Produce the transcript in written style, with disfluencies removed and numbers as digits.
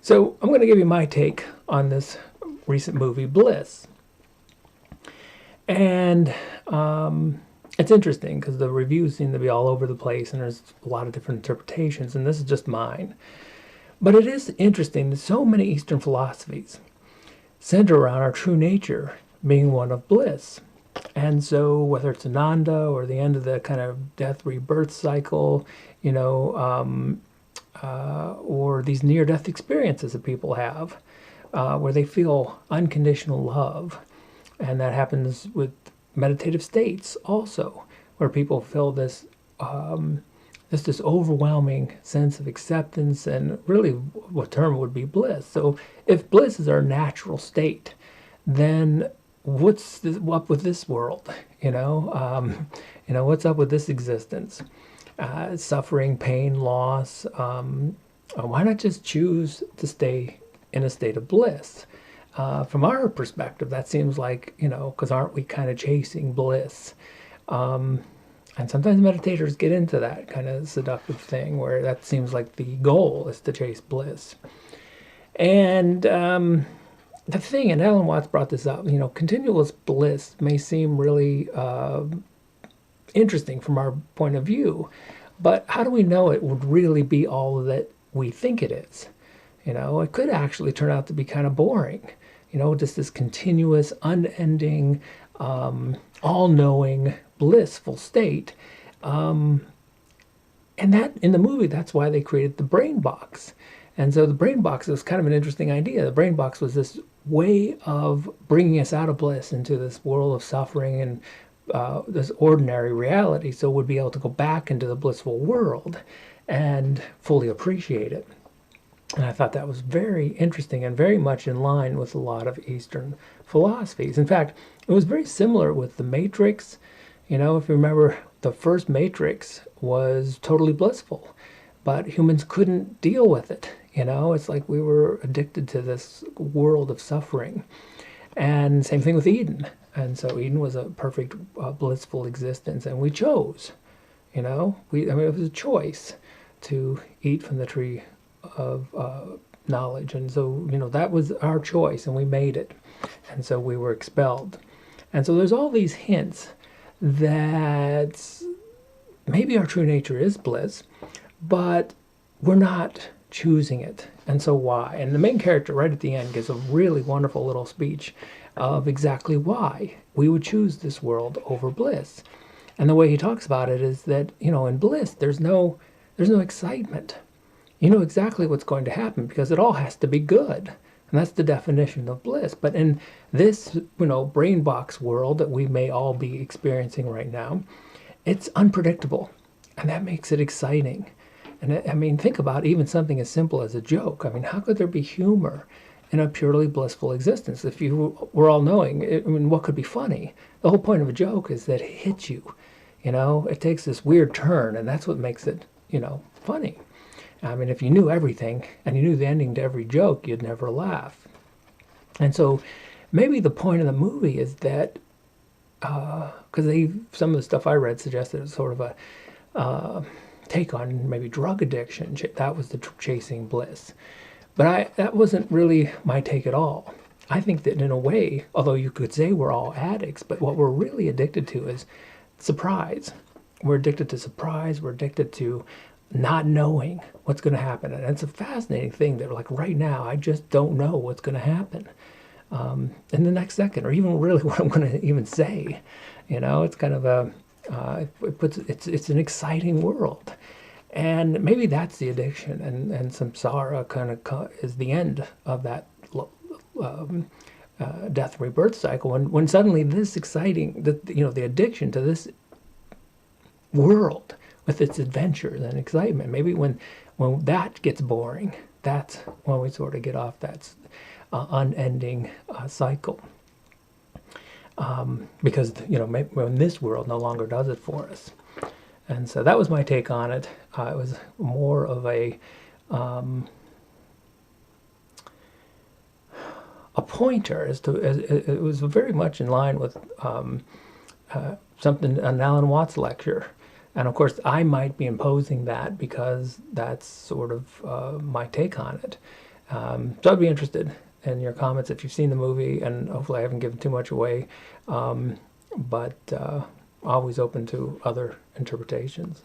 So I'm going to give you my take on this recent movie, Bliss. And it's interesting because the reviews seem to be all over the place and there's a lot of different interpretations, and this is just mine. But it is interesting that so many Eastern philosophies center around our true nature being one of bliss. And so, whether it's Ananda or the end of the kind of death rebirth cycle, or these near death experiences that people have, where they feel unconditional love. And that happens with meditative states also, where people feel this overwhelming sense of acceptance, and really what term would be bliss. So if bliss is our natural state, then what's up with this world? What's up with this existence? Suffering, pain, loss. Why not just choose to stay in a state of bliss? From our perspective, that seems like, because aren't we kind of chasing bliss? And sometimes meditators get into that kind of seductive thing where that seems like the goal is to chase bliss. And the thing, and Alan Watts brought this up, continuous bliss may seem really interesting from our point of view, but how do we know it would really be all that we think it is? It could actually turn out to be kind of boring. Just this continuous, unending, all-knowing, blissful state. And that, in the movie, that's why they created the brain box. And so the brain box is kind of an interesting idea. The brain box was this way of bringing us out of bliss into this world of suffering and this ordinary reality, so we'd be able to go back into the blissful world and fully appreciate it. And I thought that was very interesting and very much in line with a lot of Eastern philosophies. In fact, it was very similar with the Matrix. If you remember, the first Matrix was totally blissful, but humans couldn't deal with it. It's like we were addicted to this world of suffering. And same thing with Eden. And so Eden was a perfect, blissful existence, and we chose. It was a choice to eat from the tree of knowledge, and so that was our choice, and we made it, and so we were expelled. And so there's all these hints that maybe our true nature is bliss, but we're not choosing it. And so why? And the main character right at the end gives a really wonderful little speech of exactly why we would choose this world over bliss. And the way he talks about it is that, in bliss, there's no excitement. You know exactly what's going to happen because it all has to be good. And that's the definition of bliss. But in this, brain box world that we may all be experiencing right now, it's unpredictable. And that makes it exciting. And think about even something as simple as a joke. How could there be humor in a purely blissful existence? If you were all knowing, what could be funny? The whole point of a joke is that it hits you. It takes this weird turn, and that's what makes it, funny. If you knew everything and you knew the ending to every joke, you'd never laugh. And so maybe the point of the movie is that, because some of the stuff I read suggested it's sort of a take on maybe drug addiction. That was the chasing bliss. But that wasn't really my take at all. I think that in a way, although you could say we're all addicts, but what we're really addicted to is surprise. We're addicted to surprise. We're addicted to not knowing what's going to happen. And it's a fascinating thing that, like, right now, I just don't know what's going to happen in the next second, or even really what I'm going to even say. It's kind of it's an exciting world. And maybe that's the addiction, and samsara kind of is the end of that death rebirth cycle. When suddenly this exciting, the addiction to this world with its adventures and excitement, maybe when that gets boring, that's when we sort of get off that unending cycle. Because when this world no longer does it for us. And so that was my take on it. It was more of a pointer it was very much in line with something, an Alan Watts lecture. And of course, I might be imposing that because that's sort of my take on it. So I'd be interested in your comments if you've seen the movie, and hopefully I haven't given too much away, but always open to other interpretations.